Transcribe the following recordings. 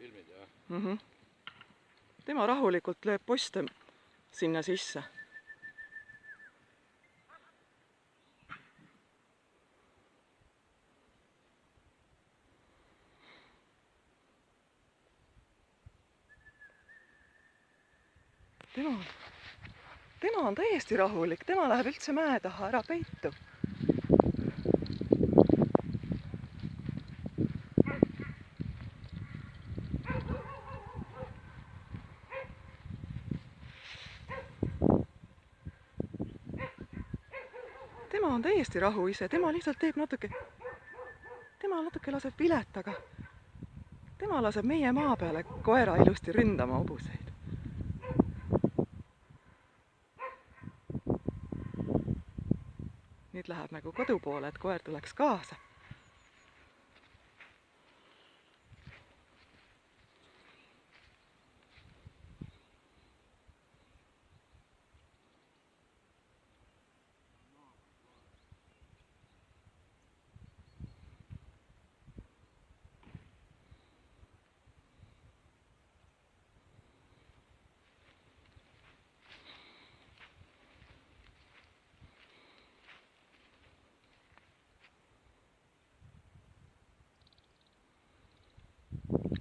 filmid, jah? Tema rahulikult lööb poste sinna sisse. Tema on täiesti rahulik, tema läheb üldse mäe taha, ära peitu. Tema on täiesti rahu ise, tema lihtsalt teeb natuke laseb vilet, aga tema laseb meie maa peale koera ilusti ründama hobuseid. Nüüd läheb nagu kodu poole, et koer tuleks kaasa.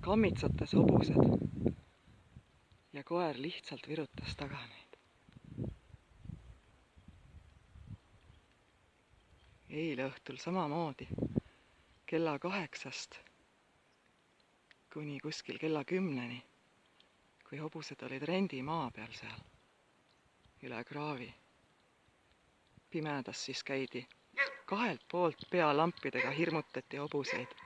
Kammitsates hobused ja koer lihtsalt virutas taga neid. Eile õhtul samamoodi kella 8-st kuni kuskil kella 10-ni, kui hobused olid rendimaa peal seal üle kraavi. Pimedas siis käidi kahelt poolt pealampidega, hirmutati hobuseid.